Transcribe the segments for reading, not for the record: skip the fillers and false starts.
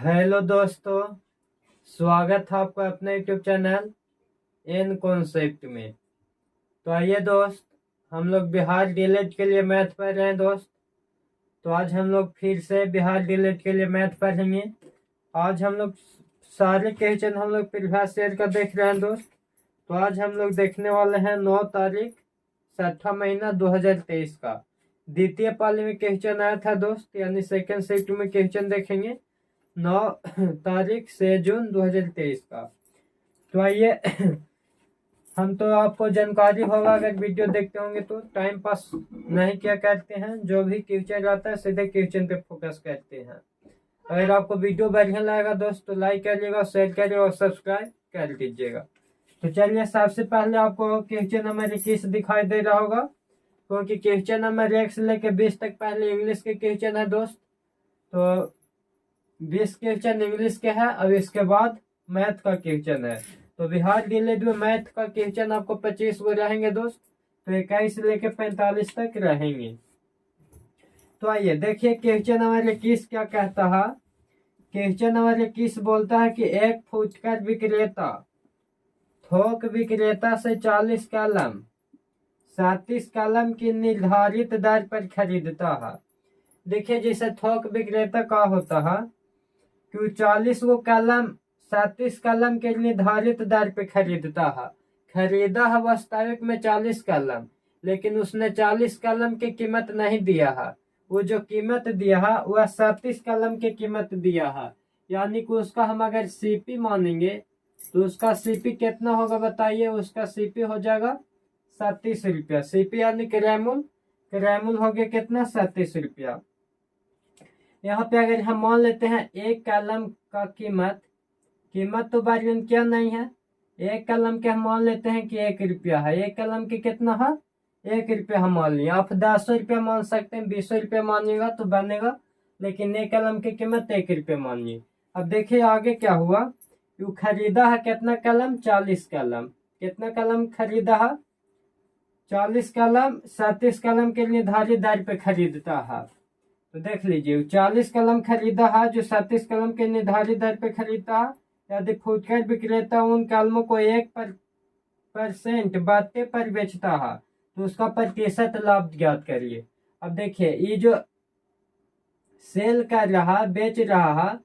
Hello दोस्तों, स्वागत है आपका अपने यूट्यूब चैनल एन कॉन्सेप्ट में। तो आइए दोस्त, हम लोग बिहार डीएलएड के लिए मैथ पढ़ रहे हैं दोस्त। तो आज हम लोग फिर से बिहार डीएलएड के लिए मैथ पढ़ेंगे। आज हम लोग सारे क्वेश्चन हम लोग प्रीवियस ईयर का देख रहे हैं दोस्त। तो आज हम लोग देखने वाले हैं 9 तारीख 6वां महीना 2023 का द्वितीय पाली में क्वेश्चन आया था दोस्त, यानी सेकंड शिफ्ट में क्वेश्चन देखेंगे 9 तारीख 6 जून 2023 का। तो आइए हम तो आपको जानकारी होगा, अगर वीडियो देखते होंगे तो टाइम पास नहीं किया करते हैं, जो भी क्वेश्चन आता है सीधे क्वेश्चन पे फोकस करते हैं। अगर आपको वीडियो बढ़िया लगेगा दोस्त तो लाइक करिएगा, शेयर करिएगा और सब्सक्राइब कर दीजिएगा। तो चलिए, सबसे पहले आपको क्वेश्चन नंबर 21 दिखाई दे रहा होगा, क्योंकि क्वेश्चन नंबर 1 से लेकर 20 तक पहले इंग्लिश के क्वेश्चन है दोस्त। तो 20 क्वेश्चन इंग्लिश के है, अब इसके बाद मैथ का क्वेश्चन है। तो बिहार डीएलएड में मैथ का क्वेश्चन आपको 25 गो रहेंगे दोस्त। तो 21 से लेकर 45 तक रहेंगे। तो आइए देखिए क्वेश्चन नंबर 21 क्या कहता है। क्वेश्चन नंबर 21 बोलता है कि एक फुटकर विक्रेता थोक विक्रेता से 40 कलम 37 कलम की निर्धारित दर पर खरीदता है। देखिए, जैसे थोक विक्रेता का होता है कि 40 गो कलम 37 कलम के निर्धारित दर पे खरीदता है। खरीदा है वास्तविक में 40 कलम, लेकिन उसने 40 कलम की कीमत नहीं दिया है। वो जो कीमत दिया है वह 37 कलम की कीमत दिया है, यानी कि उसका हम अगर सीपी मानेंगे तो उसका सीपी कितना होगा बताइए। उसका सीपी हो जाएगा 37 रुपया। सीपी यानी क्रैमुल, क्रैमुल हो गया कितना 37 रुपया। यहाँ पे अगर हम मान लेते हैं एक कलम का कीमत तो बार्गेन क्या नहीं है। एक कलम के हम मान लेते हैं कि 1 रुपया है। एक कलम के कितना है 1 रुपया हम मान लिया। आप 10 रुपया मान सकते हैं, 20 रुपया मानिएगा तो बनेगा, लेकिन एक कलम की कीमत 1 रुपया मानिए। अब देखिए आगे क्या हुआ। वो खरीदा है कितना कलम 40 कलम। कितना कलम खरीदा है 40 कलम 37 कलम के निर्धारित दर पे खरीदता है। तो देख लीजिए 40 कलम खरीदा है जो 37 कलम के निर्धारित दर पे खरीदता है। यदि फुटकर विक्रेता उन कलमों को 1% बाटे पर बेचता है तो उसका प्रतिशत लाभ ज्ञात करिए। अब देखिए ये जो सेल कर रहा बेच रहा है,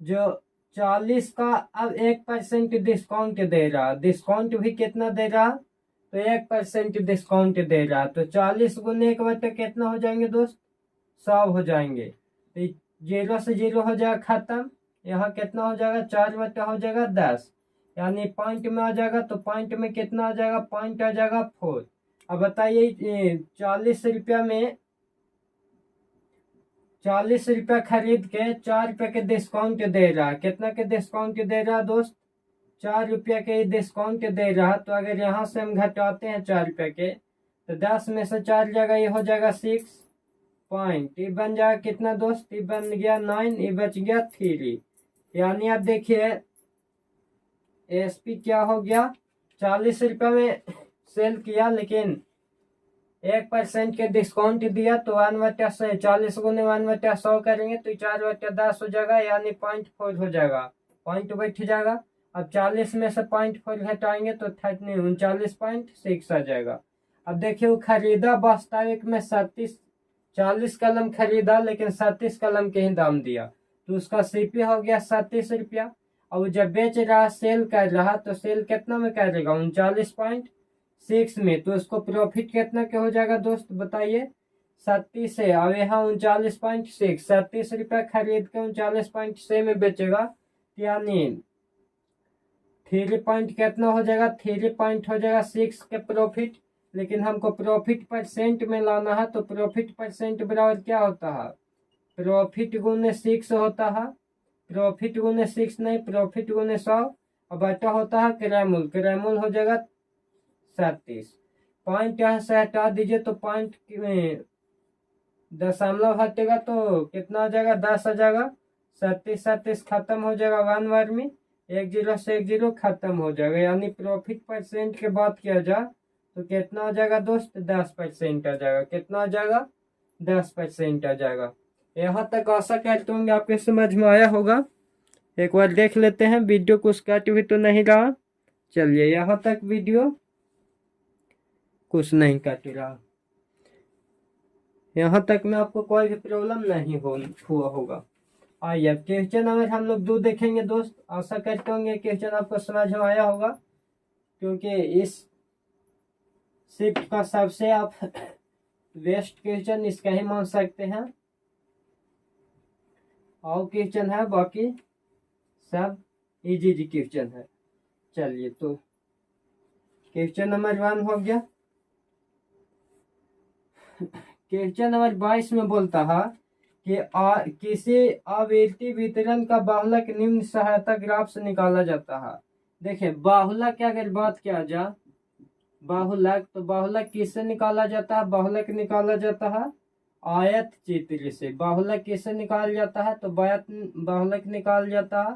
जो 40 का अब 1% डिस्काउंट दे रहा। डिस्काउंट भी कितना दे रहा तो 1% डिस्काउंट दे रहा। तो 40 गुने 1 बटे कितना हो जाएंगे दोस्त 100 हो जाएंगे। तो 0 से 0 हो जाएगा खत्म। यहाँ कितना हो जाएगा 4 बटा हो जाएगा 10, यानी पॉइंट में आ जाएगा। तो पॉइंट में कितना आ जाएगा पॉइंट आ जाएगा 4। अब बताइए 40 रुपया में 40 रुपया खरीद के 4 रुपये के डिस्काउंट दे रहा। कितना के डिस्काउंट दे रहा दोस्त 4 रुपया के डिस्काउंट दे रहा। तो अगर यहाँ से हम घटाते हैं 4 रुपये के तो 10 में से 4 जगह ये हो जाएगा 6 पॉइंट। ये बन जाएगा कितना दोस्त, ये बन गया 9, ये बच गया 3। यानी आप देखिए एसपी क्या हो गया 40 रुपये में सेल किया, लेकिन 1% के डिस्काउंट दिया। तो 1/100 40 गुने 1/100 करेंगे तो 4/10 हो जाएगा, यानी 0.4 हो जाएगा। पॉइंट बैठ जाएगा। अब 40 में से 0.4 घटाएंगे तो 39.6 आ जाएगा। अब देखिए वो खरीदा वास्तविक में 40 कलम खरीदा, लेकिन 37 कलम के ही दाम दिया। तो उसका सीपी हो गया 37 रुपया। और जब बेच रहा सेल कर रहा तो सेल कितना में करेगा 39.6 में। तो उसको प्रॉफिट कितना के हो जाएगा दोस्त बताइए 37 है। अब यहाँ 39.6 37 रुपया खरीद के 39.6 में बेचेगा, यानी 3 पॉइंट कितना हो जाएगा 3 पॉइंट हो जाएगा 6 के प्रॉफिट। लेकिन हमको प्रॉफिट परसेंट में लाना है, तो प्रॉफिट परसेंट बराबर क्या होता है प्रॉफिट गुने 6 होता है। प्रॉफिट गुने 6 नहीं, प्रॉफिट गुने 100। और बटा होता है क्रैमुल, क्रैमुल हो जाएगा 37। पॉइंट यहाँ से हटा दीजिए तो पॉइंट दशमलव हटेगा तो कितना आ जाएगा 10 आ जाएगा। 37 खत्म हो जाएगा 1 बार में, 1 0 से 1 0 खत्म हो जाएगा। यानी प्रॉफिट परसेंट की बात किया जाए तो कितना आ जाएगा दोस्त 10% आ जाएगा। कितना आ जाएगा 10% आ जाएगा। यहाँ तक आशा करता हूँ आपके समझ में आया होगा। एक बार देख लेते हैं वीडियो कुछ कट भी तो नहीं रहा। चलिए यहाँ तक वीडियो कुछ नहीं कट रहा, यहाँ तक में आपको कोई भी प्रॉब्लम नहीं हुआ होगा। आइए अब क्वेश्चन नंबर हम लोग 2 देखेंगे दोस्त। आशा करते होंगे क्वेश्चन आपको समझ में आया होगा, क्योंकि इस शिफ्ट का सबसे आप बेस्ट क्वेश्चन इसका ही मान सकते हैं। और क्वेश्चन है बाकी सब इजी क्वेश्चन है। चलिए तो क्वेश्चन नंबर 1 हो गया। क्वेश्चन नंबर 22 में बोलता है कि किसी आवर्ती वितरण का बाहुलक निम्न सहायता ग्राफ से निकाला जाता है। देखिए बाहुलक की अगर बात किया जाए, बाहुलक तो बाहुलक किससे निकाला जाता है? बाहुलक निकाला जाता है आयत चित्र से। बाहुलक किससे निकाला जाता है? तो बाहुलक निकाल जाता है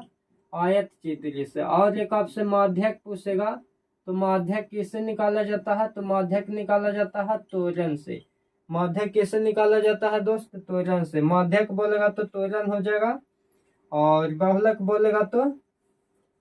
आयत चित्र से। और एक आपसे माध्यक पूछेगा तो माध्यक किससे निकाला जाता है? तो माध्यक निकाला जाता है त्वरण से। माध्यक किससे निकाला जाता है दोस्त? त्वरण से। माध्यक बोलेगा तो त्वरण हो जाएगा, और बाहुलक बोलेगा तो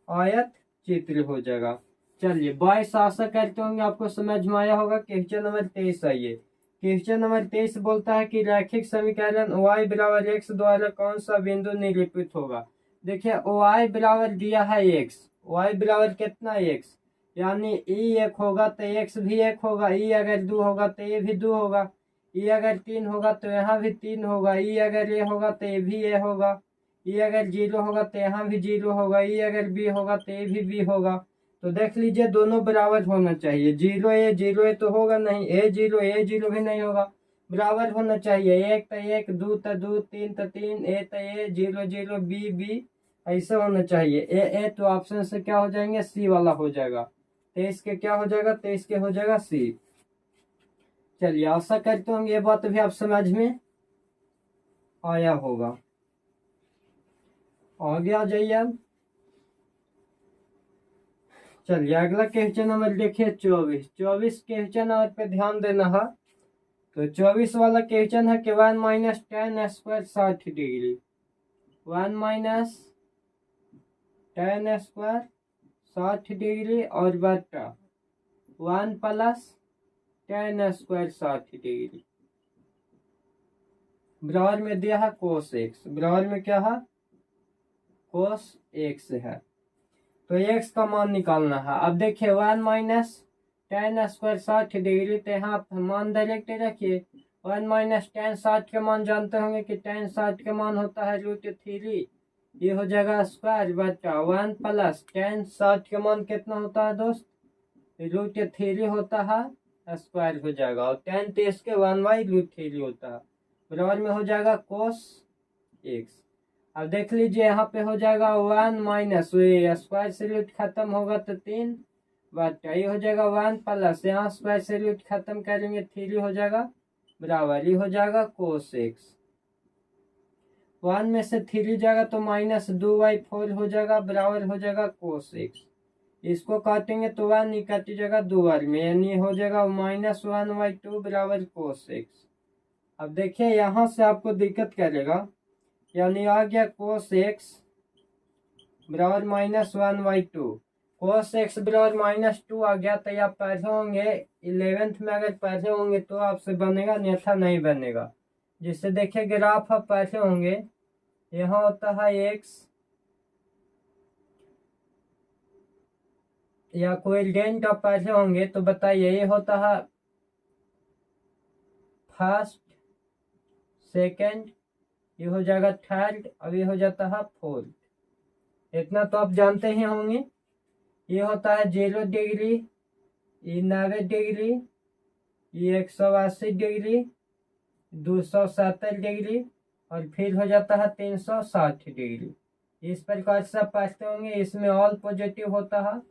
आयत चित्र हो जाएगा। चलिए 22 आशा करते होंगे आपको समझ में आया होगा। क्वेश्चन नंबर 23 आइए। क्वेश्चन नंबर 23 बोलता है कि रैखिक समीकरण y बराबर x द्वारा कौन सा बिंदु निरूपित होगा। देखिए y बराबर दिया है x, y बराबर कितना x, यानी e 1 होगा तो x भी 1 होगा, e अगर 2 होगा तो ये भी 2 होगा, e अगर 3 होगा तो यहाँ भी 3 होगा, e अगर a होगा तो ये भी a होगा, e अगर 0 होगा तो यहाँ भी 0 होगा, e अगर b होगा तो ये भी b होगा। तो देख लीजिए दोनों बराबर होना चाहिए। 0 a तो होगा नहीं, a 0 भी नहीं होगा, बराबर होना चाहिए। 1 तो 1, 2 तो 2, 3 तो 3, a तो a, 0 b ऐसे होना चाहिए। ए तो ऑप्शन से क्या हो जाएंगे? सी वाला हो जाएगा। 23 के क्या हो जाएगा? 23 के हो जाएगा सी। चलिए आशा करते होंगे ये बात भी आप समझ में आया होगा। आगे आ जाइए अब। चलिए अगला क्वेश्चन नंबर देखिए 24 क्वेश्चन नंबर पे ध्यान देना है। तो 24 वाला क्वेश्चन है कि 1 minus ten square 60 degree, 1 minus ten square 60 degree और बटा 1 प्लस टेन स्क्वायर 60 डिग्री। बराबर में दिया है कोस एक्स, बराबर में क्या है? कोस एक्स है। तो एक्स का मान निकालना है। अब देखिए 1 माइनस टेन स्क्वायर 60 डिग्री, तो यहाँ मान डायरेक्ट रखिए। 1 माइनस टेन 60 के मान जानते होंगे कि टेन 60 के मान होता है √3, ये हो जाएगा स्क्वायर बटा 1 प्लस टेन 60 के मान कितना होता है दोस्त? √3 होता है, स्क्वायर हो जाएगा, और टेन तो इसके 1/√3 होता है, बराबर में हो जाएगा कोस एक्स। अब देख लीजिए यहाँ पे हो जाएगा 1 माइनस स्क्वायर से रूट खत्म होगा तो 3 बटा ये हो जाएगा 1 प्लस यहाँ स्क्वायर से रूट खत्म करेंगे 3 हो जाएगा, बराबर ये हो जाएगा कोस एक्स। 1 में से 3 जाएगा तो -2/4 हो जाएगा, बराबर हो जाएगा कोस एक्स। इसको काटेंगे तो 1 ही कट जाएगा 2 बार में, यानी हो जाएगा -1/2 बराबर कोस एक्स। अब देखिए यहाँ से आपको दिक्कत करेगा, यानी आ गया कोस एक्स बराबर -1/2। कोस एक्स बराबर -2 आ गया। तो आप पढ़े होंगे 11th में, अगर पढ़े होंगे तो आपसे बनेगा, अन्यथा नहीं बनेगा। जिससे देखिए ग्राफ आप पढ़े होंगे, यहाँ होता है एक्स या कोई रेंट आप पढ़े होंगे तो बताइए, ये होता है फर्स्ट, सेकंड, ये हो जाएगा थर्ड, अब ये हो जाता है फोर्थ। इतना तो आप जानते ही होंगे। ये होता है 0 डिग्री, ये 90 डिग्री, ये 180 डिग्री, 270 डिग्री, और फिर हो जाता है 360 डिग्री। इस प्रकार से आप पढ़ते होंगे। इसमें ऑल पॉजिटिव होता है,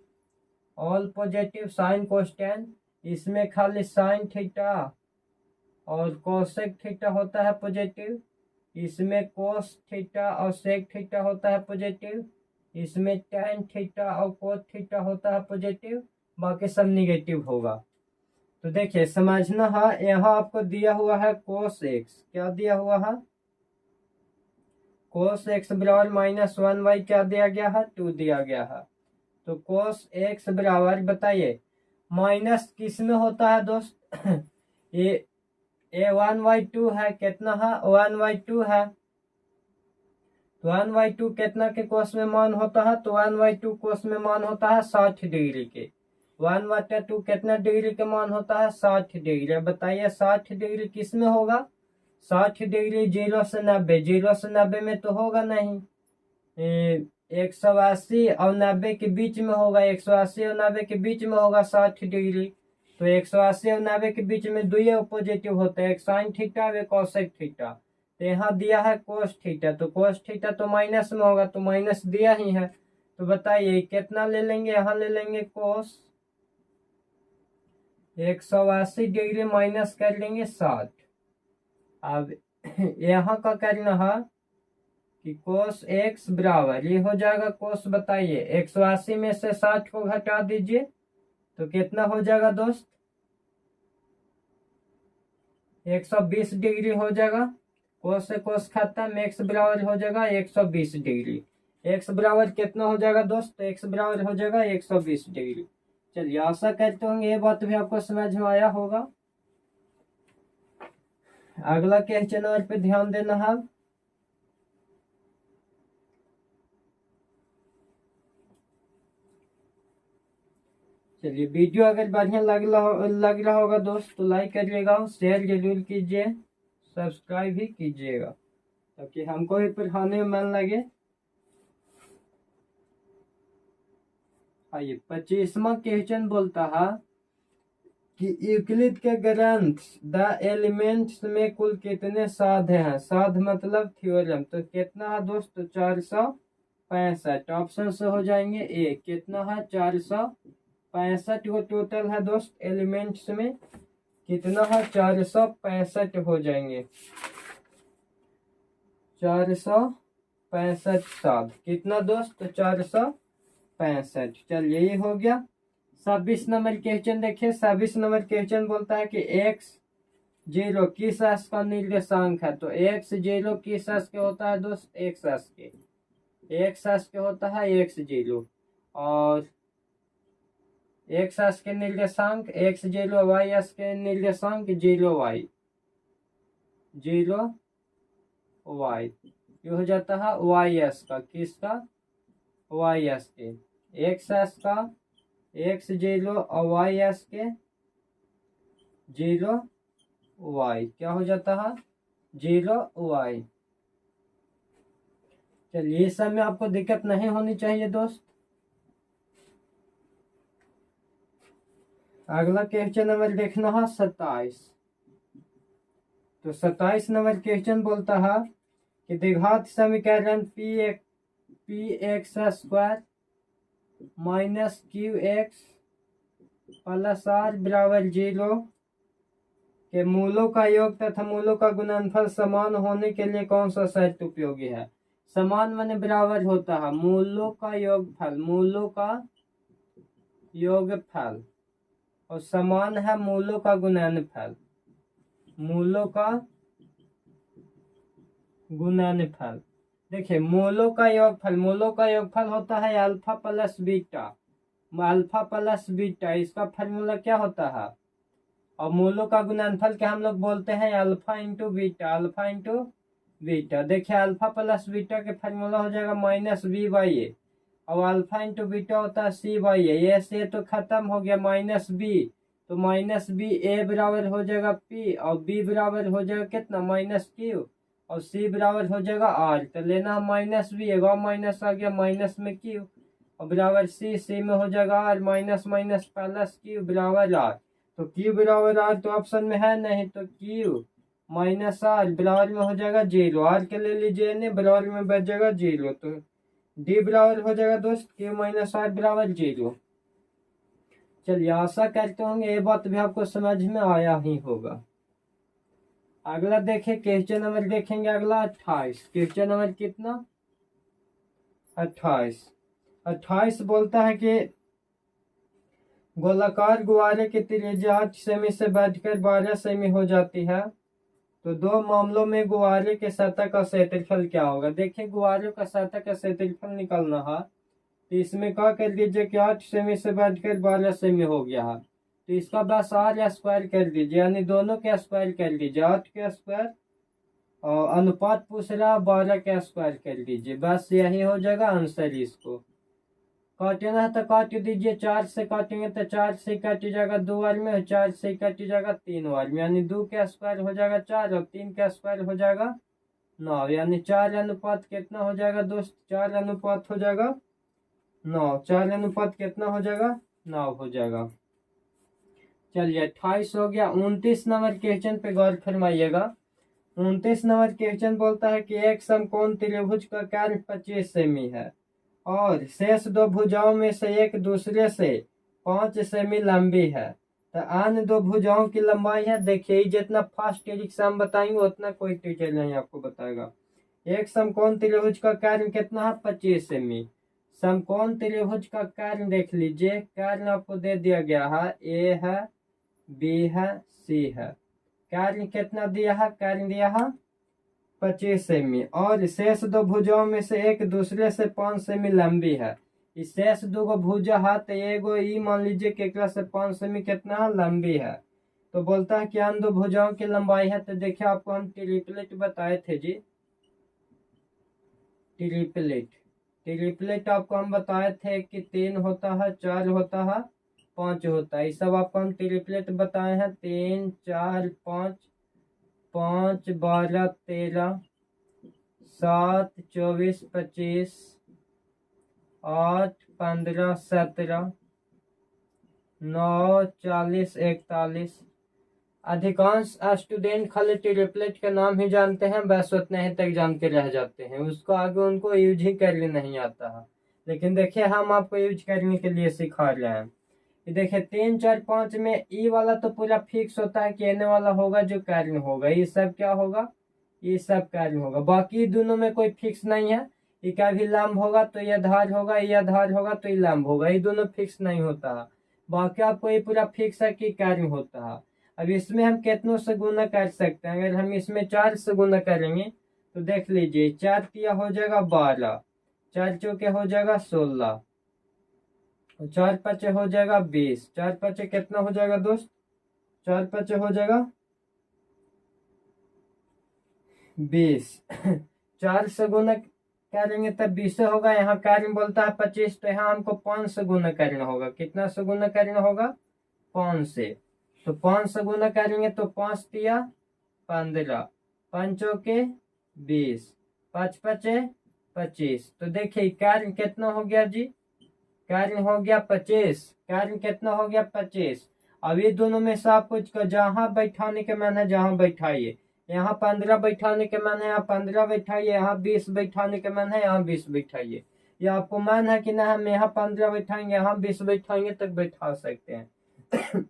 ऑल पॉजिटिव साइन कोस्टेन। इसमें खाली साइन थीटा और कोसेक थीटा होता है पॉजिटिव। इसमें कोस थीटा और सेक थीटा होता है पॉजिटिव। इसमें टेन थीटा और कोस थीटा होता है पॉजिटिव, बाकी सब निगेटिव होगा। तो देखिए समझना है, यहाँ आपको दिया हुआ है कोस एक्स, क्या दिया हुआ है? कोस एक्स बराबर -1/, क्या दिया गया है, 2 दिया गया है। तो कोस एक्स बराबर, बताइए माइनस किस में होता है दोस्त, ये 1/2 है, कितना है 1/2 है। तो 1/2 कितना के कोस में मान होता है, तो 1/2 कोस में मान होता है 60 डिग्री के। 1/2 कितना डिग्री के मान होता है, 60 डिग्री। बताइए 60 डिग्री किस में होगा, 60 डिग्री 0 से 90, 0 से 90 में तो होगा नहीं, 180 और 90 के बीच में होगा, 180 और 90 के बीच में होगा 60 डिग्री। तो 180 और 90 के बीच में दो पॉजिटिव होते हैं, एक साइन थीटा और एक कोसेक थीटा। तो यहाँ दिया है कोस थीटा, तो कोस थीटा तो माइनस में होगा, तो माइनस दिया ही है। तो बताइए कितना ले लेंगे, यहाँ ले लेंगे कोस 180 डिग्री माइनस कर लेंगे 60। अब यहाँ का करना है कि कोस एक्स बराबर ये हो जाएगा कोस, बताइए 180 में से 60 को घटा दीजिए तो कितना हो जाएगा दोस्त, 120 डिग्री हो जाएगा। कोस से कोस खत्म, एक्स बराबर हो जाएगा 120 डिग्री। एक्स बराबर कितना हो जाएगा दोस्त, एक्स बराबर हो जाएगा 120 डिग्री। चलिए आशा करते होंगे ये बात भी आपको समझ में आया होगा। अगला क्वेश्चन नंबर पे ध्यान देना है। चलिए वीडियो अगर बढ़िया लग रहा होगा दोस्त तो लाइक करिएगा, शेयर जरूर कीजिए, सब्सक्राइब भी कीजिएगा ताकि हमको भी पढ़ाने में मन लगे। आइए 25वां क्वेश्चन बोलता है कि यूक्लिड के ग्रंथ द एलिमेंट्स में कुल कितने साध्य हैं, साध्य मतलब थ्योरम। तो कितना है दोस्त, तो 465। ऑप्शन से हो जाएंगे ए, कितना है 465 वो टोटल है दोस्त, एलिमेंट्स में कितना है 465 हो जाएंगे, 465 साध्य कितना दोस्त, तो 465। चलिए ये हो गया। 26 नंबर क्वेश्चन देखिए, 26 नंबर क्वेश्चन बोलता है कि x0 किस राशि का निर्देशांक है। तो x0 किस राशि के होता है दोस्त, x राशि के होता है x0, और x राशि के निर्देशांक x0, y राशि के निर्देशांक 0y, ये हो जाता है y का, किसका, y के, x राशि का x0 और y के 0y, क्या हो जाता है 0y। चलिए इस सब में आपको दिक्कत नहीं होनी चाहिए दोस्त। अगला क्वेश्चन नंबर देखना है 27। तो 27 नंबर क्वेश्चन बोलता है कि द्विघात समीकरण px² minus qx plus r बराबर 0 के मूलों का योग तथा मूलों का गुणनफल समान होने के लिए कौन सा शर्त उपयोगी है। समान माने बराबर होता है, मूलों का योगफल और समान है मूलों का गुणनफल, देखिए मूलों का योगफल होता है अल्फा प्लस बीटा, इसका फॉर्मूला क्या होता है। और मूलों का गुणनफल क्या हम लोग बोलते हैं, अल्फा इंटू बीटा। देखिए अल्फा प्लस बीटा के फॉर्मूला हो जाएगा -b/a, और अल्फा इंटू बीटा होता है c/a, ये से तो खत्म हो गया -b, तो -b a बराबर हो जाएगा p, और b बराबर हो जाएगा कितना -q, और c बराबर हो जाएगा r। तो लेना -b, एगो माइनस आ गया, माइनस में q और बराबर c में हो जाएगा r, माइनस प्लस q बराबर r। तो q बराबर r तो ऑप्शन में है नहीं, तो q माइनस r बराबर में हो जाएगा 0, r के ले लीजिए ने, बराबर में बच जाएगा 0, तो d बराबर हो जाएगा दोस्त q माइनस r बराबर 0। चलिए आशा करते होंगे ये बात भी आपको समझ में आया ही होगा। अगला देखें क्वेश्चन नंबर देखेंगे, अगला 28। क्वेश्चन नंबर कितना 28 बोलता है कि गोलाकार गुब्बारे की त्रिज्या 8 सेमी से बढ़कर 12 सेमी हो जाती है, तो दो मामलों में गुब्बारे के सतह का क्षेत्रफल क्या होगा। देखिए गुब्बारे का सतह का क्षेत्रफल निकालना है, तो इसमें क्या कर दीजिए कि 8 सेमी से बढ़कर 12 सेमी हो गया है, तो इसका बस आर स्क्वायर कर दीजिए, यानी दोनों के स्क्वायर कर दीजिए, 8 के स्क्वायर और अनुपात पूछ रहा 12 के स्क्वायर कर दीजिए, बस यही हो जाएगा आंसर। इसको काटना है तो काट दीजिए, 4 से काटेंगे तो 4 से कट जाएगा 2 बार में, और 4 से कट जाएगा 3 बार में, यानी 2 का स्क्वायर हो जाएगा 4 और 3 का स्क्वायर हो जाएगा 9, यानी 4 अनुपात कितना हो जाएगा दोस्त, 4 अनुपात हो जाएगा 9, 4 अनुपात कितना हो जाएगा 9 हो जाएगा। चलिए 28 हो गया। 29 नंबर क्वेश्चन पे गौर फरमाइएगा। 29 नंबर क्वेश्चन बोलता है कि एक समकोण त्रिभुज का केंद्र 25 सेमी है और शेष दो भुजाओं में से एक दूसरे से 5 सेमी लंबी है, तो अन्य दो भुजाओं की लंबाई है। देखिए जितना फास्ट तरीके से हम बताएंगे उतना कोई टीचर नहीं आपको बताएगा। एक समकोण त्रिभुज का केंद्र कितना है 25 सेमी। समकोण त्रिभुज का केंद्र देख लीजिए, केंद्र आपको दे दिया गया है, ए है, बी है, सी है। केंद्र कितना दिया है, केंद्र दिया है 25 सेमी, और शेष दो भुजाओं में से एक दूसरे से 5 सेमी लंबी है। इस शेष दो भुजा है तो एगो ई मान लीजिए कि एक से 5 सेमी कितना लंबी है, तो बोलता है कि अन्य दो भुजाओं की लंबाई है। तो देखिए आपको हम ट्रिपलेट बताए थे जी, ट्रिपलेट आपको हम बताए थे कि 3 होता है, 4 होता है, 5 होता है। ये सब आपको हम ट्रिपलेट बताए हैं, 3 4 5, 5 12 13, 7 24 25, 8 15 17, 9 40 41। अधिकांश स्टूडेंट खाली ट्रिपलेट का नाम ही जानते हैं, बस उतने ही तक जान के रह जाते हैं, उसको आगे उनको यूज ही करने नहीं आता है। लेकिन देखिए हम आपको यूज करने के लिए सिखा रहे हैं। देखिए 3 4 5 में ई वाला तो पूरा फिक्स होता है कि एन वाला होगा जो कार्य होगा, ये सब क्या होगा, ये सब कार्य होगा। बाकी दोनों में कोई फिक्स नहीं है, ये का भी लंब होगा तो ये आधार होगा, ये आधार होगा तो ये लंब होगा, ये दोनों फिक्स नहीं होता है। बाकी आपको ये पूरा फिक्स है कि कार्य होता है। अब इसमें हम कितनों से गुना कर सकते हैं, अगर हम इसमें 4 से गुना करेंगे तो देख लीजिए 4 तिया हो जाएगा 12, 4 चौके हो जाएगा 16, 4 पचे हो जाएगा 20, 4 पचे कितना हो जाएगा दोस्त, 4 पचे हो जाएगा 20। 4 से गुना करेंगे तब 20 होगा। यहाँ कार्य बोलता है 25, तो यहाँ हमको 5 से गुना करना होगा। कितना से गुना करना होगा, 5 से। तो 5 से गुना करेंगे तो 5 तिया 15, 5 चौके 20, 5 पचे 25। तो देखिए कार्य कितना हो गया जी, कार्य हो गया 25, कार्य कितना हो गया 25। अब ये दोनों में से आप कुछ को जहां बैठाने के मन है जहां बैठाइए, यहाँ 15 बैठाने के मन है यहाँ 15 बैठाइए, यहाँ 20 बैठाने के मन है यहाँ 20 बैठाइए। या आपको मन है कि ना हम यहाँ 15 बैठाएंगे यहाँ 20 बैठाएंगे तक बैठा सकते हैं।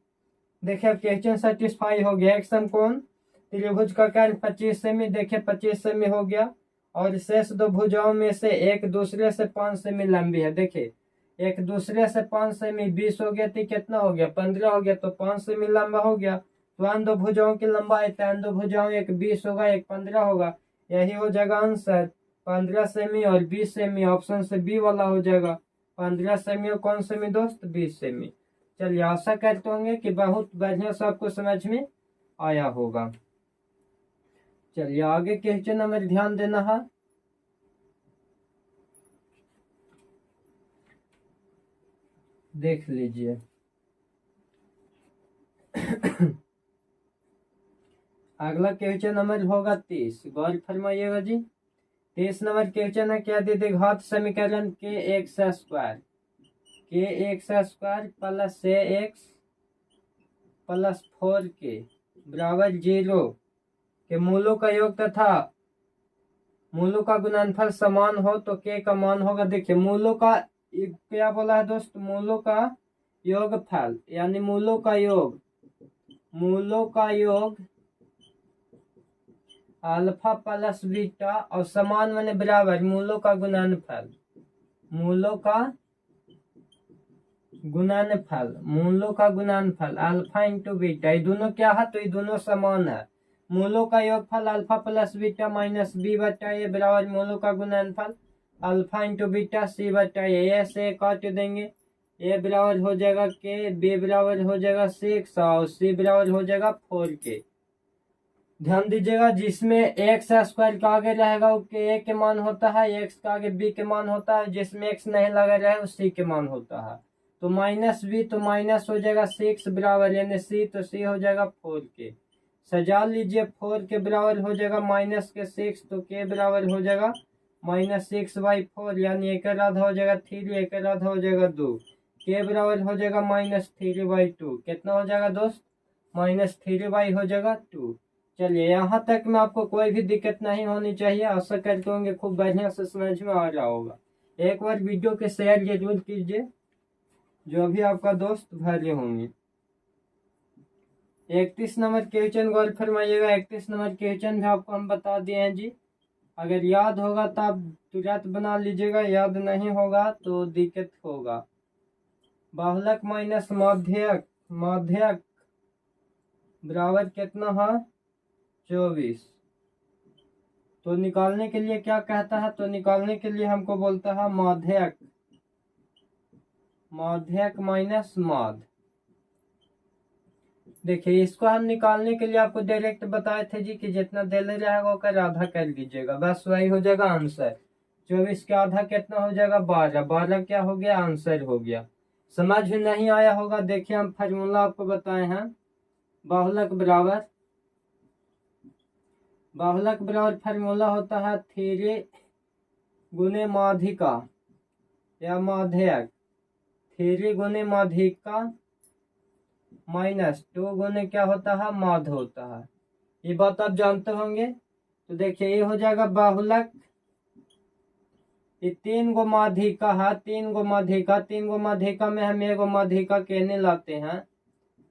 देखिए क्वेश्चन सेटिस्फाई हो गया। एक समकोण त्रिभुज का केंद्र 25 सेमी, देखिए 25 सेमी हो गया, और शेष दो भुजाओं में से एक दूसरे से 5 सेमी लंबी है। देखिए एक दूसरे से 5 सेमी, 20 हो गया तो कितना हो गया 15 हो गया, तो 5 सेमी लंबा हो गया। तो अन्य दो भुजाओं की लंबाई, तो अन्य दो भुजाओं एक 20 होगा एक 15 होगा, यही हो जाएगा आंसर। 15 सेमी और 20 सेमी, ऑप्शन से बी वाला हो जाएगा। 15 सेमी और कौन सेमी दोस्त, 20 सेमी। चलिए आशा करते होंगे कि बहुत बढ़िया से आपको समझ में आया होगा। चलिए आगे क्वेश्चन नंबर ध्यान देना है। देख लीजिए अगला क्वेश्चन नंबर होगा 30, गौर फरमाइएगा जी। 30 नंबर क्वेश्चन है, क्या दे घात समीकरण के एक्स स्क्वायर प्लस से एक्स प्लस 4 के बराबर 0 के मूलों का योग तथा मूलों का गुणनफल समान हो तो के का मान होगा। देखिए मूलों का क्या बोला है दोस्त, मूलों का योगफल, यानी मूलों का योग अल्फा प्लस बीटा और समान माने बराबर मूलों का गुणनफल अल्फा इंटू बीटा, ये दोनों क्या है, तो ये दोनों समान है। मूलों का योगफल alpha plus beta minus B बटा ए बराबर मूलों का गुणनफल अल्फा इंटू बीटा सी बटा ए। ऐसे काट देंगे, ए बराबर हो जाएगा के, बी बराबर हो जाएगा 6 और सी बराबर हो जाएगा 4 के। ध्यान दीजिएगा, जिसमें एक्स स्क्वायर का आगे रहेगा उसके ए के मान होता है, एक्स का आगे बी के मान होता है, जिसमें एक्स नहीं लगा रहे उस सी के मान होता है। तो माइनस बी तो माइनस हो जाएगा 6 बराबर, यानी सी तो सी हो जाएगा 4 के। सजा लीजिए, 4 के बराबर हो जाएगा माइनस के 6, तो के बराबर हो जाएगा -6/4, यानी एक आधा हो जाएगा 3, एक आधा हो जाएगा 2। के बराबर हो जाएगा -3/2। कितना हो जाएगा दोस्त? -3 हो जाएगा 2। चलिए, यहाँ तक में आपको कोई भी दिक्कत नहीं होनी चाहिए। आशा करते होंगे खूब बढ़िया से समझ में आ रहा होगा। एक बार वीडियो के शेयर जरूर कीजिए जो भी आपका दोस्त भरे होंगे। 31 नंबर क्वेश्चन गौर फरमाइएगा। 31 नंबर क्वेश्चन भी आपको हम बता दिए हैं जी। अगर याद होगा तो आप तुरंत बना लीजिएगा, याद नहीं होगा तो दिक्कत होगा। बाहुलक माइनस माध्यक, माध्यक बराबर कितना है? 24। तो निकालने के लिए क्या कहता है? तो निकालने के लिए हमको बोलता है माध्यक, माध्यक माइनस माध। देखिए, इसको हम निकालने के लिए आपको डायरेक्ट बताए थे जी कि जितना देले रहेगा उसका आधा कर लीजिएगा, बस वही हो जाएगा आंसर। 24 का आधा कितना हो जाएगा? 12। 12 क्या हो गया? आंसर हो गया। समझ में नहीं आया होगा, देखिए हम फार्मूला आपको बताए हैं। बाहुलक बराबर, बाहुलक बराबर फार्मूला होता है 3 गुने माध्यिका या माध्यक, 3 गुने माध्यिका -2 गुने क्या होता है? माध होता है। ये बात आप जानते होंगे। तो देखिए, ये हो जाएगा बाहुलक, ये 3 गो माध्यिका है, 3 गो माध्यिका, 3 गो माध्यिका में हम एगो माध्यिका कहने लाते हैं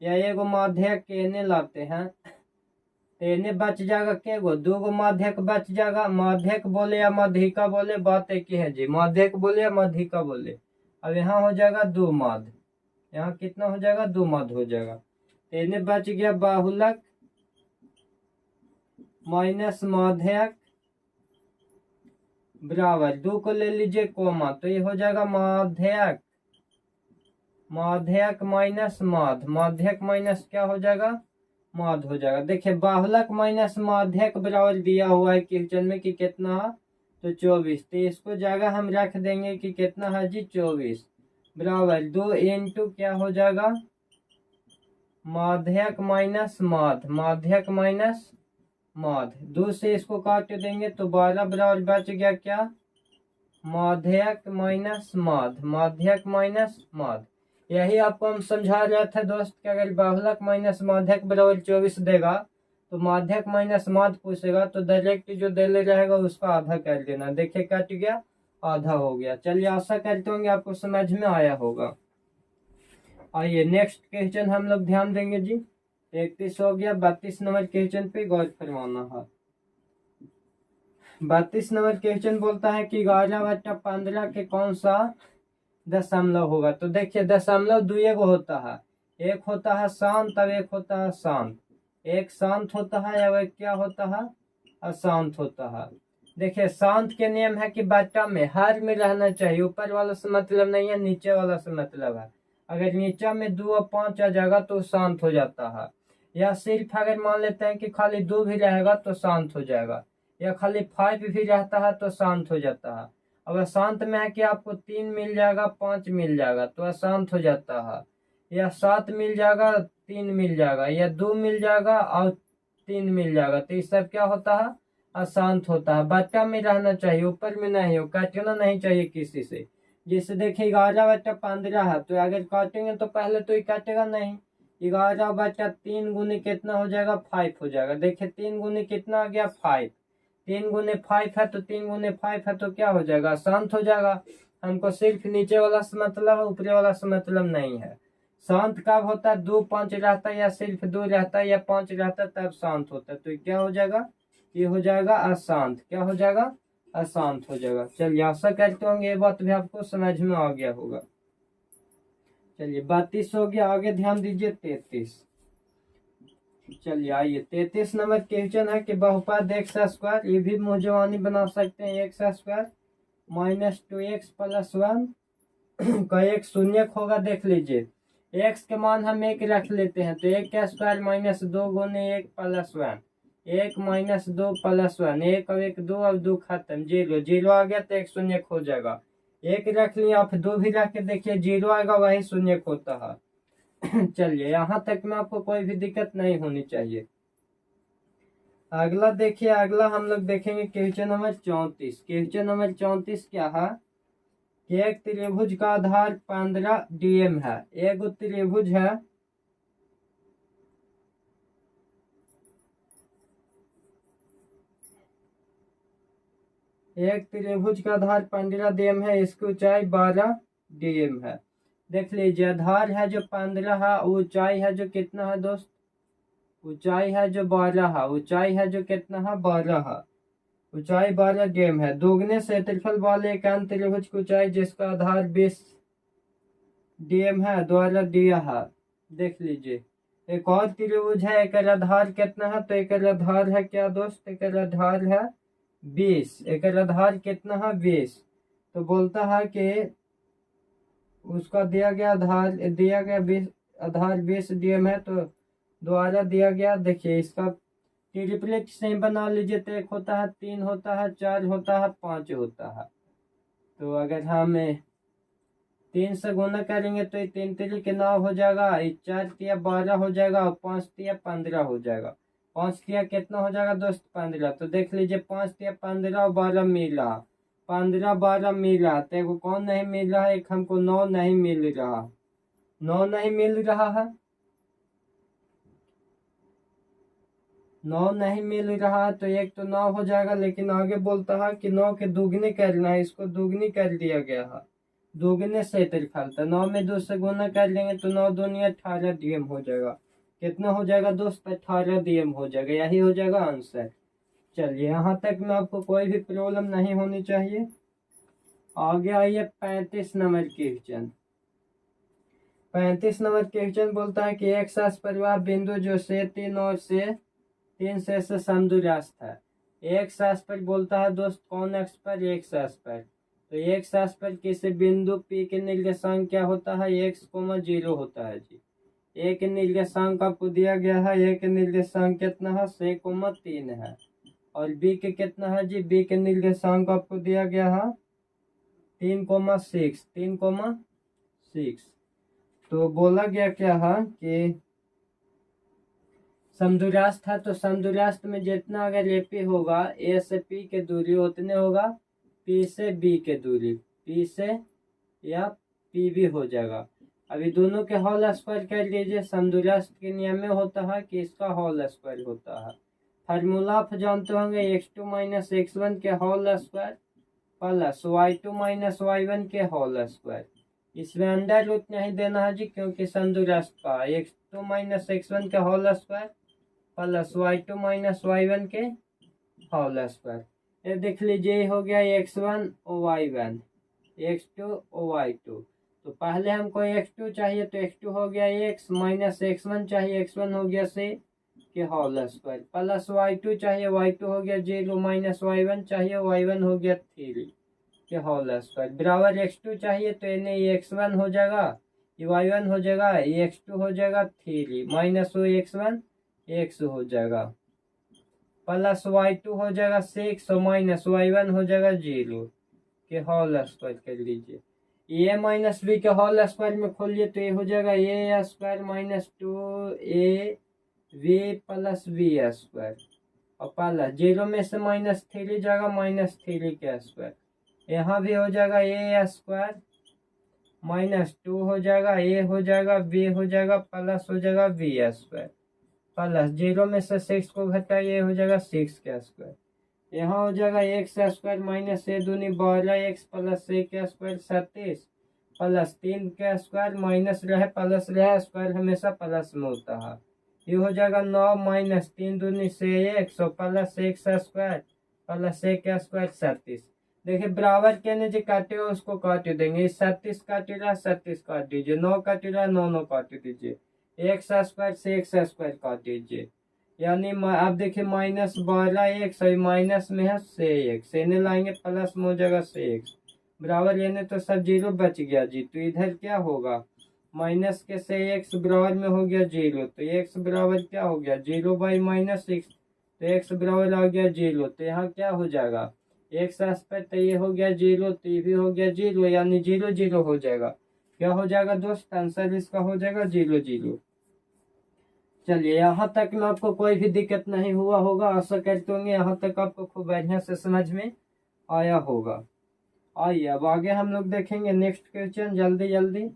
या एगो माध्यक कहने लाते हैं, तो इन्हें बच जाएगा के गो? 2 गो माध्यक बच जाएगा। माध्यक बोले या माध्यिका बोले, बात एक ही है जी, माध्यक बोले या माध्यिका बोले। अब यहाँ हो जाएगा 2 माध, यहाँ कितना हो जाएगा? 2 माध हो जाएगा। तो इन्हें बच गया बाहुलक माइनस माध्यक बराबर 2 को ले लीजिए कोमा, तो ये हो जाएगा माध्यक, माध्यक माइनस माध, माध्यक माइनस क्या हो जाएगा? माध हो जाएगा। देखिए, बाहुलक माइनस माध्यक बराबर दिया हुआ है क्वेश्चन में कि कितना है? तो 24। तो इसको जगह हम रख देंगे कि कितना है जी? 24 बराबर 2 इंटू क्या हो जाएगा? माध्यक माइनस माध, माध्यक माइनस माध। 2 से इसको काट देंगे तो 12 बराबर बच गया क्या? माध्यक माइनस माध, माध्यक माइनस माध। यही आपको हम समझा रहे थे दोस्त कि अगर बाहुलक माइनस माध्यक बराबर 24 देगा तो माध्यक माइनस माध पूछेगा तो डायरेक्ट जो दे ले रहेगा उसका आधा कर देना। देखिए, कट गया, आधा हो गया। चलिए, आशा करते होंगे आपको समझ में आया होगा। आइए नेक्स्ट क्वेश्चन हम लोग ध्यान देंगे जी। 31 हो गया। 32 नंबर क्वेश्चन पे गौर फरमाना है। 32 नंबर क्वेश्चन बोलता है कि 11/15 के कौन सा दशमलव होगा? तो देखिए, दशमलव 2 गो होता है, एक होता है शांत और एक होता है शांत। एक शांत होता है या एक क्या होता है? अशांत होता है। देखिए, शांत के नियम है कि बट्टा में हर में रहना चाहिए, ऊपर वाला से मतलब नहीं है, नीचे वाला से मतलब है। अगर नीचे में 2 और 5 आ जाएगा तो शांत हो जाता है, या सिर्फ अगर मान लेते हैं कि खाली 2 भी रहेगा तो शांत हो जाएगा, या खाली 5 भी रहता है तो शांत हो जाता है। अब अशांत में है कि आपको 3 मिल जाएगा, 5 मिल जाएगा तो अशांत हो जाता है, या 7 मिल जाएगा, 3 मिल जाएगा, या 2 मिल जाएगा और 3 मिल जाएगा, तो ये सब क्या होता है? अशांत होता है। बट्टा में रहना चाहिए, ऊपर में नहीं हो, काटना नहीं चाहिए किसी से। जैसे देखिए, 11/15 है, तो अगर काटेंगे तो पहले तो ये काटेगा नहीं। 11/3 गुने कितना हो जाएगा? 5 हो जाएगा। देखिए, 3 गुने कितना आ गया? 5। 3 गुने 5 है तो 3 गुने 5 है तो क्या हो जाएगा? शांत हो जाएगा। हमको सिर्फ नीचे वाला से मतलब है, ऊपरी वाला से मतलब नहीं है। शांत कब होता है? 2 5 रहता है, या सिर्फ 2 रहता है, या 5 रहता है, तब शांत होता है। तो क्या हो जाएगा? ये हो जाएगा अशांत। क्या हो जाएगा? अशांत हो जाएगा। चलिए, आशा करते होंगे ये बात भी आपको समझ में आ गया होगा। चलिए, 32 हो गया। आगे ध्यान दीजिए 33। चलिए आइए 33 नंबर क्वेश्चन है कि बहुपद एक्स स्क्वायर, ये भी मुझवानी बना सकते हैं। X square minus 2x plus 1 का एक शून्य होगा। देख लीजिए एक्स के मान हम एक रख लेते हैं, तो एक का स्क्वायर माइनस 2 गुने 1 प्लस 1, 1 माइनस 2 प्लस 1, 1 और 1 2, अब 2 खत्म, 0 0 आ गया तो एक शून्य हो जाएगा। एक रख लिया, आप 2 भी रख के देखिए 0 आएगा, वही शून्य होता है। चलिए यहाँ तक में आपको कोई भी दिक्कत नहीं होनी चाहिए। अगला देखिए, अगला हम लोग देखेंगे क्वेश्चन नंबर 34। क्वेश्चन नंबर 34 क्या है कि एक त्रिभुज का आधार 15 डीएम है। एक त्रिभुज है, एक त्रिभुज का आधार 15 डीएम है, इसकी ऊंचाई 12 डीएम है। देख लीजिए आधार है जो 15 है, ऊंचाई है जो कितना है दोस्त, ऊंचाई है जो 12 है, ऊंचाई है जो कितना है 12 है, ऊंचाई 12 डीएम है। दोगुने क्षेत्रफल वाले एक अन्य त्रिभुज की ऊंचाई जिसका आधार 20 डीएम है द्वारा दिया है। देख लीजिए एक और त्रिभुज है, एक आधार कितना है, तो एक आधार है क्या दोस्त, एक आधार है 20, एक आधार कितना है 20। तो बोलता है कि उसका दिया गया आधार, दिया गया 20 आधार 20 डीएम है, तो द्वारा दिया गया। देखिए इसका ट्रिपलेट से बना लीजिए, तो एक होता है 3 होता है 4 होता है 5 होता है। तो अगर हम 3 से गुना करेंगे तो ये 3 3 के 9 हो जाएगा, 4 तिया 12 हो जाएगा और 5 तिया 15 हो जाएगा। 5 तिया कितना हो जाएगा दोस्त 15। तो देख लीजिए 5 तिया 15 और 12 मिल रहा, 15 12 मिल रहा, तो एक कौन नहीं मिल रहा है, एक हमको 9 नहीं मिल रहा, 9 नहीं मिल रहा है, 9 नहीं मिल रहा है। तो एक तो 9 हो जाएगा, लेकिन आगे बोलता है कि 9 के दुगने करना है, इसको दुगनी कर दिया गया है, दोगुने क्षेत्रफल। तो 9 में 2 से गुना कर लेंगे तो 9 दूनी 18 डीएम हो जाएगा। कितना हो जाएगा दोस्त 18 डीएम हो जाएगा, यही हो जाएगा आंसर। चलिए यहाँ तक में आपको कोई भी प्रॉब्लम नहीं होनी चाहिए। आगे आइए 35 नंबर क्वेश्चन। 35 नंबर क्वेश्चन बोलता है कि एक सास परिवार बिंदु जो से 3 और से 3 से समदूरस्थ है। एक सास पर बोलता है दोस्त कौन एक्स पर, एक सास पर। तो एक सास पर किसी बिंदु P के निर्देशांक क्या होता है, x,0 होता है जी। एक निर्देशांक आपको दिया गया है, एक निर्देशांक कितना है 6,3 है, और B के कितना है जी, B के निर्देशांक आपको दिया गया है 3,6, 3,6। तो बोला गया क्या है कि समदूरस्थ है, तो समदूरस्थ में जितना अगर AP होगा A से P के दूरी उतने होगा P से B के दूरी, P से या P भी हो जाएगा। अभी दोनों के होल स्क्वायर कर लीजिए। समदूरस्थ के नियम में होता है कि इसका होल स्क्वायर होता है। फार्मूला आप जानते होंगे, x2 माइनस x1 के whole square plus y2 minus y1 के होल स्क्वायर। इसमें अंडर रूट नहीं देना है जी, क्योंकि समदूरस्थ का x2 माइनस x1 के whole square plus y2 minus y1 के होल स्क्वायर। ये देख लीजिए हो गया x1 और y1, x2 और y2। तो पहले हमको x2 चाहिए, तो x2 हो गया x माइनस x1 चाहिए, x1 हो गया से के होल स्क्वायर, प्लस y2 चाहिए, y2 हो गया 0 माइनस y1 चाहिए, y1 हो गया 3 के होल स्क्वायर, बराबर x2 चाहिए, तो ये x1 हो जाएगा, ये y1 हो जाएगा, ये x2 हो जाएगा 3 माइनस वो x1 x हो जाएगा, प्लस y2 हो जाएगा 6 और माइनस y1 हो जाएगा 0 के होल स्क्वायर कर लीजिए। ए माइनस बी के होल स्क्वायर में खोलिए तो ये हो जाएगा A square minus 2 V plus B square, और प्लस 0 में से -3 जाएगा -3 के स्क्वायर। यहाँ भी हो जाएगा ए स्क्वायर -2 हो जाएगा, ए हो जाएगा, बी हो जाएगा, प्लस हो जाएगा बी स्क्वायर, प्लस 0 में से 6 को घटाइए हो जाएगा 6 के स्क्वायर। यहाँ हो जाएगा एक्स स्क्वायर माइनस ए दूनी 12x प्लस ए के स्क्वायर 37 प्लस 3 के स्क्वायर माइनस रहे प्लस रहे, स्क्वायर हमेशा प्लस में होता है। ये हो जाएगा 9 माइनस 3 दूनी से x और प्लस एक्स स्क्वायर प्लस ए के स्क्वायर 37। देखिए बराबर कहने जो काटे उसको काट देंगे, 37 काटेगा 37 काट दीजिए, 9 काटेगा 9 काट दीजिए, एक्स स्क्वायर से एक्स स्क्वायर काट दीजिए, यानी आप देखिए -12x माइनस में है से एक्स, इन्हें लाएंगे प्लस में हो जाएगा से एक्स बराबर, यानी तो सब जीरो बच गया जी। तो इधर क्या होगा, माइनस के से एक्स बराबर में हो गया जीरो, तो एक्स बराबर क्या हो गया 0/-6, तो एक्स बराबर आ गया जीरो। तो यहाँ क्या हो जाएगा, एक्स एस्पेक्ट तो ये हो गया जीरो, तो ये भी हो गया जीरो, यानी 0 0 हो जाएगा। क्या हो जाएगा दोस्त, आंसर इसका हो जाएगा 0 0। चलिए यहाँ तक में आपको कोई भी दिक्कत नहीं हुआ होगा, आशा करते होंगे यहाँ तक आपको खूब बढ़िया से समझ में आया होगा। आइए अब आगे हम लोग देखेंगे नेक्स्ट क्वेश्चन, जल्दी जल्दी।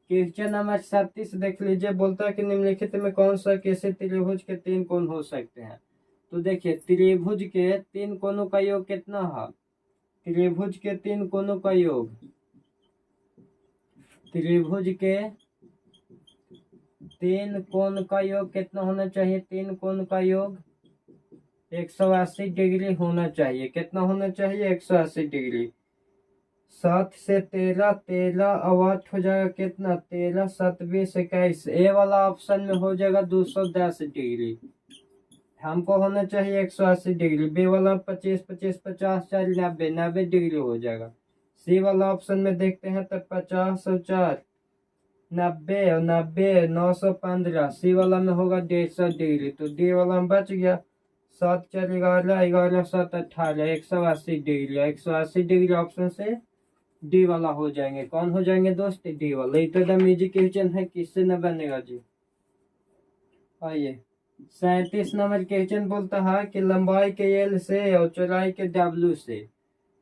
क्वेश्चन नंबर 37 देख लीजिए, बोलता है कि निम्नलिखित में कौन सा किसी त्रिभुज के 3 कोण हो सकते हैं। तो देखिए त्रिभुज के 3 कोणों का योग कितना है, त्रिभुज के 3 कोणों का योग, त्रिभुज के 3 कोण का योग कितना होना चाहिए, 3 कोण का योग 180 डिग्री होना चाहिए। कितना होना चाहिए, 180 डिग्री। 7 से 13, 13 अब 8 हो जाएगा कितना, 13 7 20 21, ए वाला ऑप्शन में हो जाएगा 210 डिग्री। हमको होना चाहिए 180 डिग्री। बी वाला 25 25 50 4 90 90 डिग्री हो जाएगा। सी वाला ऑप्शन में देखते हैं तो 50 और 4 90 और 90 915, सी वाला में होगा 150 डिग्री। तो डी वाला में बच गया 7 4 11 11 7 18 180 डिग्री। 180 डिग्री ऑप्शन से डी वाला हो जाएंगे। कौन हो जाएंगे दोस्त, डी वाला। ये तो एकदम इजी क्वेश्चन है, किससे न बनेगा जी। आइए 37 नंबर क्वेश्चन बोलता है कि लंबाई के एल से और चौड़ाई के डब्ल्यू से,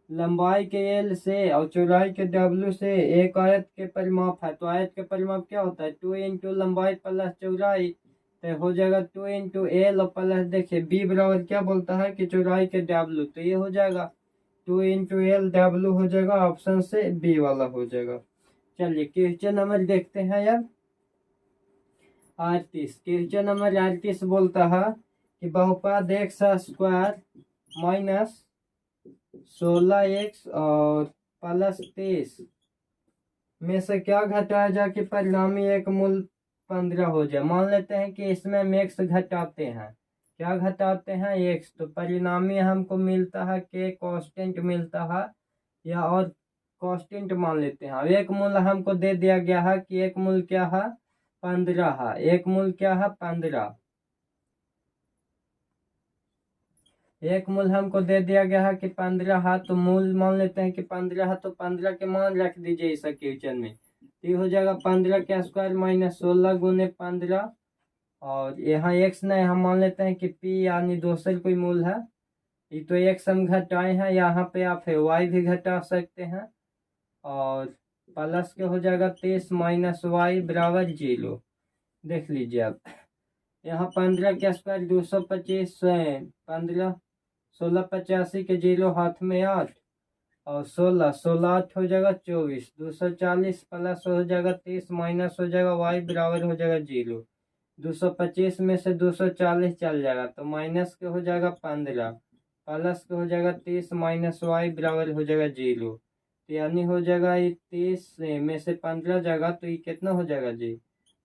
लंबाई के एल से और चौड़ाई के डब्ल्यू से एक आयत के परिमाप है। तो आयत के परिमाप क्या होता है, 2 इंटू लंबाई प्लस चौड़ाई, तो हो जाएगा 2 इंटू एल और प्लस देखिए बी बराबर क्या बोलता है कि चौड़ाई के डब्ल्यू, तो ये हो जाएगा 2 इंटू एल डब्ल्यू हो जाएगा, ऑप्शन से बी वाला हो जाएगा। चलिए क्वेश्चन नंबर देखते हैं यार 38। क्वेश्चन नंबर 38 बोलता है कि बहुपद एक्स स्क्वायर माइनस 16x और प्लस 23 में से क्या घटाया जाए कि परिणामी एक मूल 15 हो जाए। मान लेते हैं कि इसमें हम एक्स घटाते हैं, क्या घटाते हैं, एक्स, तो परिणामी हमको मिलता है के कांस्टेंट मिलता है, या और कांस्टेंट मान लेते हैं। अब एक मूल हमको दे दिया गया है कि एक मूल क्या है 15 है, एक मूल क्या है 15, एक मूल हमको दे दिया गया है कि 15 है, तो मूल मान लेते हैं कि 15 है, तो 15 के मान रख दीजिए इस क्वेश्चन में। तो ये हो जाएगा 15 के स्क्वायर माइनस 16 गुने 15, और यहाँ एक्स नहीं हम मान लेते हैं कि पी यानी दूसरे कोई मूल है। ये तो एक्स हम घटाए हैं, यहाँ पे आप वाई भी घटा सकते हैं, और प्लस के हो जाएगा 23 माइनस वाई बराबर 0। देख लीजिए अब यहाँ 15 के स्क्वायर 225, 15 16 85 के 0 हाथ में 8, और 16 16 8 हो जाएगा 24, 240 प्लस हो जाएगा 30 माइनस हो जाएगा वाई बराबर हो जाएगा 0। 225 में से 240 चल जाएगा, तो माइनस के हो जाएगा 15, प्लस के हो जाएगा 30 माइनस वाई बराबर हो जाएगा 0। तो यानी हो जाएगा ये 30 में से 15 जाएगा, तो ये कितना हो जाएगा जी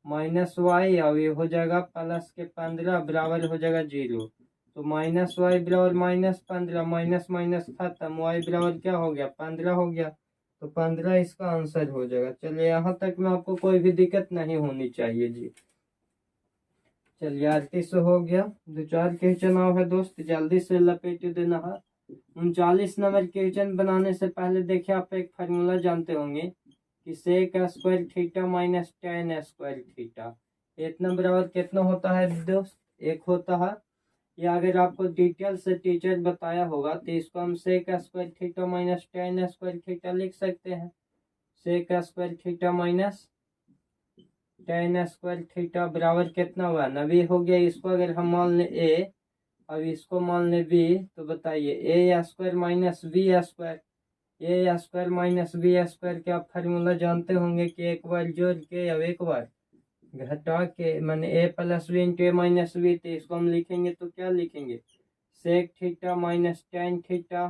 माइनस वाई, और ये हो जाएगा प्लस के 15 बराबर हो जाएगा 0। तो माइनस वाई बराबर -15, माइनस माइनस खत्म, वाई बराबर क्या हो गया 15 हो गया, तो 15 इसका आंसर हो जाएगा। चलिए यहाँ तक में आपको कोई भी दिक्कत नहीं होनी चाहिए जी। चलिए 38 हो गया। 2 4 क्वेश्चन और है दोस्त, जल्दी से लपेट देना है। 39 नंबर क्वेश्चन बनाने से पहले देखिए आप एक फार्मूला जानते होंगे कि sec square theta minus tan square theta, इतना बराबर कितना होता है दोस्त, एक होता है। या अगर आपको डिटेल से टीचर बताया होगा तो इसको हम sec square theta minus tan square theta लिख सकते हैं। Sec square theta minus tan square theta बराबर कितना हुआ 90 हो गया। इसको अगर हम मान लें ए, अब इसको मान लें बी, तो बताइए ए स्क्वायर माइनस बी स्क्वायर, ए स्क्वायर माइनस बी स्क्वायर के आप फार्मूला जानते होंगे कि एक बार जोड़ के अब एक बार घटा के, मैंने A plus B into A minus B, तो इसको हम लिखेंगे तो क्या लिखेंगे sec theta minus tan theta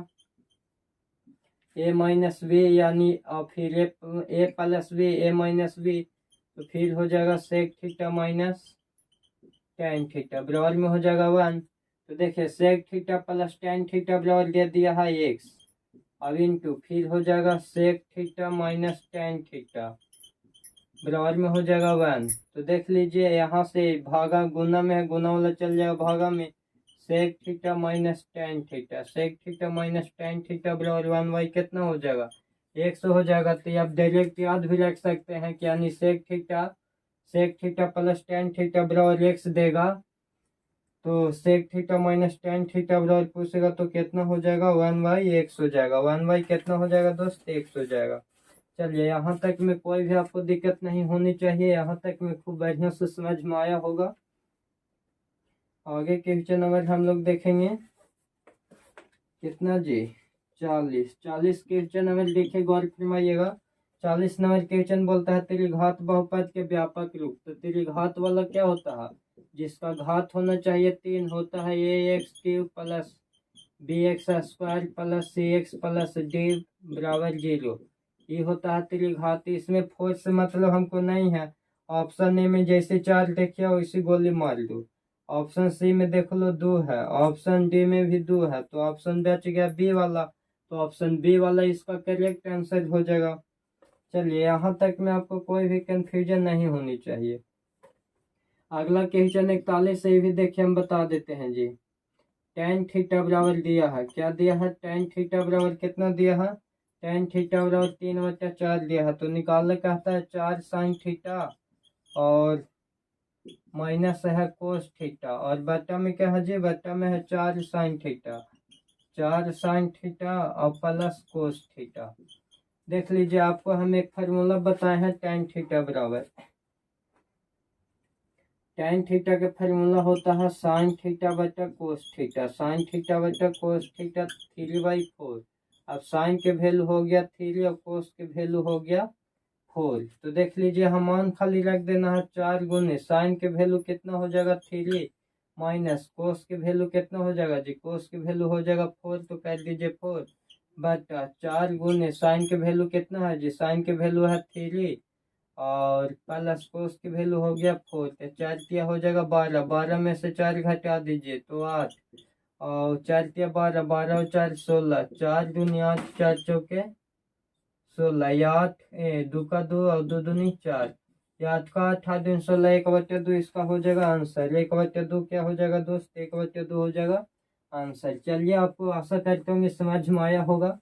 A minus B, यानी और फिर A plus B A minus B, तो फिर हो जाएगा sec theta minus tan theta बराबर में हो जाएगा 1। तो देखिए sec theta plus tan theta बराबर दे दिया है x। अब इंटू फिर हो जाएगा sec theta minus tan theta बराबर में हो जाएगा 1। तो देख लीजिए यहाँ से भागा गुना में है, गुना वाला चल जाएगा भागा में। Sec theta minus tan theta, sec theta minus tan theta बराबर 1/, कितना हो जाएगा 100 हो जाएगा। तो आप डायरेक्ट याद भी रख सकते हैं कि यानी sec theta plus tan theta बराबर x देगा। तो sec theta minus tan theta बराबर पूछेगा तो कितना हो जाएगा 1/x हो जाएगा। 1/ कितना हो जाएगा दोस्त x हो जाएगा। चलिए यहाँ तक में कोई भी आपको दिक्कत नहीं होनी चाहिए, यहाँ तक में खूब बढ़िया से समझ में आया होगा। आगे क्वेश्चन नंबर हम लोग देखेंगे कितना जी 40 क्वेश्चन नंबर देखिए गौर फरमाइएगा। 40 नंबर क्वेश्चन बोलता है त्रिघात बहुपद के व्यापक रूप। तो त्रिघात वाला क्या होता है, जिसका घात होना चाहिए 3 होता है ax³ plus bx² plus cx plus d बराबर 0। ये होता है त्रिघात। इसमें फोर्स मतलब हमको नहीं है। ऑप्शन ए में जैसे 4 देखिए वैसी गोली मार दो। ऑप्शन सी में देख लो 2 है, ऑप्शन डी में भी 2 है, तो ऑप्शन बच गया बी वाला। तो ऑप्शन बी वाला इसका करेक्ट आंसर हो जाएगा। चलिए यहाँ तक में आपको कोई भी कंफ्यूजन नहीं होनी चाहिए। अगला क्वेश्चन 41 से भी देखिए हम बता देते हैं जी। टेन थीटा बराबर दिया है, क्या दिया है टेन थीटा बराबर कितना दिया है, टेन थीटा बराबर 3/4 दिया है। तो निकालने कहता है 4 साइन थीटा और माइनस है कोस थीटा, और बटा में क्या है जी, बटा में है 4 साइन थीटा, 4 साइन थीटा और प्लस कोस थीटा। देख लीजिए आपको हम एक फार्मूला बताए हैं टेन थीटा बराबर। टेन थीटा का फार्मूला होता है साइन थीटा बटा कोस थीटा, साइन थीटा बटा कोस थीटा 3/4। अब साइन के वैल्यू हो गया 3 और कोस के वैल्यू हो गया 4। तो देख लीजिए हम मान खाली रख देना है 4 गुने साइन के वैल्यू कितना हो जाएगा 3 माइनस कोस के वैल्यू कितना हो जाएगा जी, कोस के वैल्यू हो जाएगा 4। तो कर दीजिए 4 बटा 4 गुने साइन के वैल्यू कितना है जी, साइन के वैल्यू है 3 और प्लस कोस की वैल्यू हो गया 4। तो 4 क्या हो जाएगा 12, 12 में से 4 घटा दीजिए तो 8 और 4 क्या 12, 12 और 4 16, 4 दूनी 8, 4 चौके 16, या 8 2 का 2 और 2 दूनी 4, या 8 का 8, 8 दूनी 16, 1/2 इसका हो जाएगा आंसर। 1/2 क्या हो जाएगा दोस्त, 1/2 हो जाएगा आंसर। चलिए आपको आशा करता हूँ समझ में आया होगा।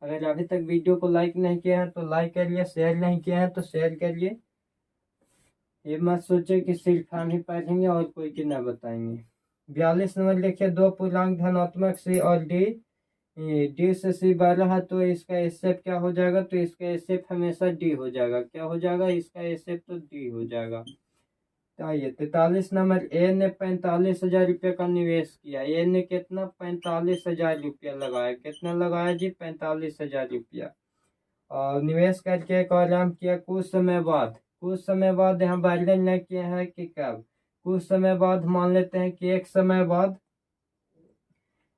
अगर अभी तक वीडियो को लाइक नहीं किया है तो लाइक करिए, शेयर नहीं किया है तो शेयर करिए। ये मत सोचे कि सिर्फ हम ही पढ़ेंगे और कोई की ना बताएंगे। 42 नंबर देखिए, दो पूर्णांक धनात्मक सी और डी से सी 12 है, तो इसका एसएफ क्या हो जाएगा, तो इसका एसएफ हमेशा डी हो जाएगा। क्या हो जाएगा इसका एसएफ, तो डी हो जाएगा। तो आइए 43 नंबर, ए ने 45,000 रुपये का निवेश किया। ए ने कितना 45,000 रुपया लगाया, कितना लगाया जी 45,000 रुपया, और निवेश करके एक और काम किया कुछ समय बाद। कुछ समय बाद यहाँ वर्णन न किया है कि कब, कुछ समय बाद मान लेते हैं कि एक समय बाद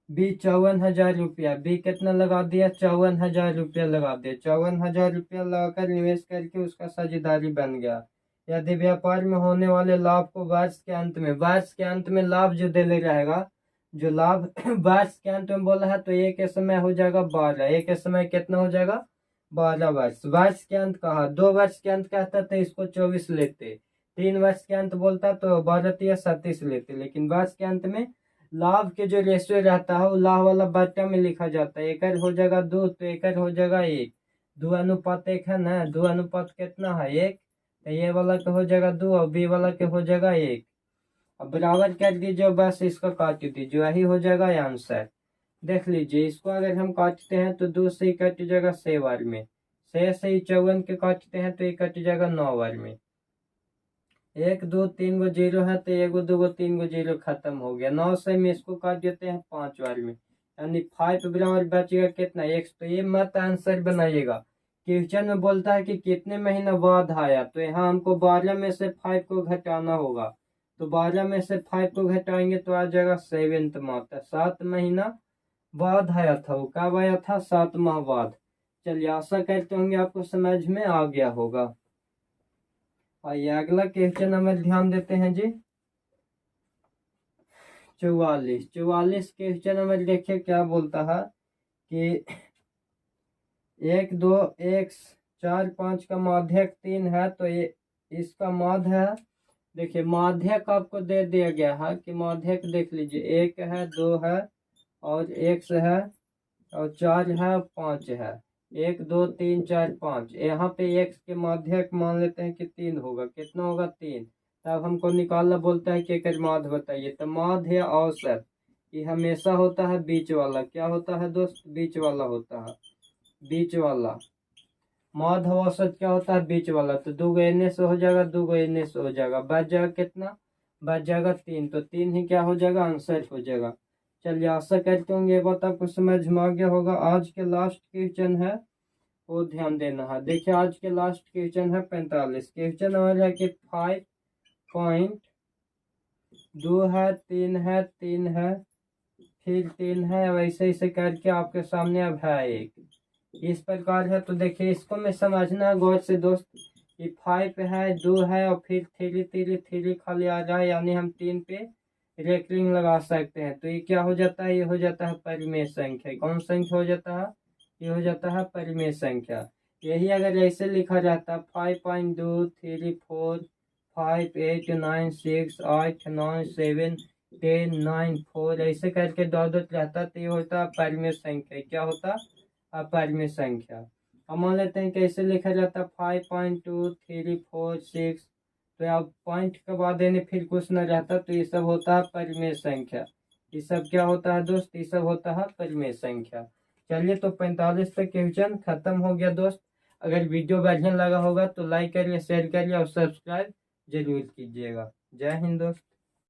बी 54,000 रुपया, बी कितना लगा दिया 54,000 रुपया लगा दिया, 54,000 रुपया लगाकर निवेश करके उसका साझेदारी बन गया। यदि व्यापार में होने वाले लाभ को वर्ष के अंत में, वर्ष के अंत में लाभ जो दे ले रहेगा, जो लाभ वर्ष के अंत में बोला है, तो एक समय हो जाएगा 12, एक समय कितना हो जाएगा 12 वर्ष। वर्ष के अंत कहा, 2 वर्ष के अंत कहता तो इसको 24 लेते, 3 वर्ष के अंत बोलता तो 12 या 37 लेते, लेकिन वर्ष के अंत में लाभ के जो रेशियो रहता है वो लाभ वाला बट्टा में लिखा जाता है। एकड़ हो जाएगा 2 तो एकड़ हो जाएगा 1, 2:1 है ना, 2 कितना है 1, तो ये वाला के हो जाएगा 2 और बी वाला के हो जाएगा 1। अब बराबर कर दीजिए, बस इसका काट दीजिए, यही हो जाएगा आंसर। देख लीजिए इसको अगर हम काटते हैं तो 2 से ही कट जाएगा 6 बार में, 6 से ही 54 के काटते हैं तो ये कट जाएगा 9 बार में। 1 2 3 गो 0 है तो 1 2 3 गो 0 खत्म हो गया। 9 से में इसको काट देते हैं 5 बार में, यानी 5 बराबर बचेगा कितना 1। तो ये मत आंसर बनाइएगा, क्वेश्चन में बोलता है कि कितने महीना बाद आया, तो यहाँ हमको 12 में से 5 को घटाना होगा। तो 12 में से 5 को घटाएंगे तो आ जाएगा 7th मंथ, 7 महीना बाद आया था। वो कब आया था 7 माह बाद। चलिए आशा करते होंगे आपको समझ में आ गया होगा। आइए अगला क्वेश्चन हमें ध्यान देते हैं जी। 44 क्वेश्चन हमें देखिए क्या बोलता है कि 1 2 1 4 5 का माध्यक 3 है, तो ये इसका माध्य है। देखिए माध्यक आपको दे दिया गया है कि माध्यक देख लीजिए 1 है 2 है और x है और 4 है 5 है। 1 2 3 4 5, यहाँ पे x के माध्यक मान लेते हैं कि 3 होगा। कितना होगा 3। तब हमको निकालना बोलता है कि एक माध्य बताइए। तो माध्य या औसत ये हमेशा होता है बीच वाला। क्या होता है दोस्त? बीच वाला होता है। बीच वाला माध्य औसत क्या होता है? बीच वाला। तो 2 एन से हो जाएगा, 2 एन से हो जाएगा, बच जाएगा कितना? बच जाएगा 3। तो 3 ही क्या हो जाएगा? आंसर हो जाएगा। चलिए आशा करते होंगे ये बात आपको समझ में आ गया होगा। आज के लास्ट क्वेश्चन है वो ध्यान देना है। देखिए आज के लास्ट क्वेश्चन है 45 क्वेश्चन हमारा है कि 5.2 है 3 है 3 है फिर 3 है, वैसे ऐसे करके आपके सामने अब है एक इस प्रकार है। तो देखिए इसको मैं समझना गौर से दोस्त कि 5 है 2 है और फिर 3 खाली आ जाए, यानी हम 3 पे रेकरिंग लगा सकते हैं। तो ये क्या हो जाता है? ये हो जाता है परिमेय संख्या। कौन संख्या हो जाता है? ये हो जाता है परिमेय संख्या। यही अगर ऐसे लिखा जाता 5.2 3 4 5 8 9 6 8 9 7 10 9 4 ऐसे करके दो रहता, तो ये होता है परिमेय संख्या। क्या होता? अपरिमेय संख्या। अब मान लेते हैं कैसे लिखा जाता 5.2 3 4 6, तो अब पॉइंट के बाद यानी फिर कुछ न रहता, तो ये सब होता है परिमेय संख्या। ये सब क्या होता है दोस्त? ये सब होता है परिमेय संख्या। चलिए तो 45 तक क्वेश्चन खत्म हो गया दोस्त। अगर वीडियो बढ़िया लगा होगा तो लाइक करिए, शेयर करिए और सब्सक्राइब जरूर कीजिएगा। जय हिंद दोस्त।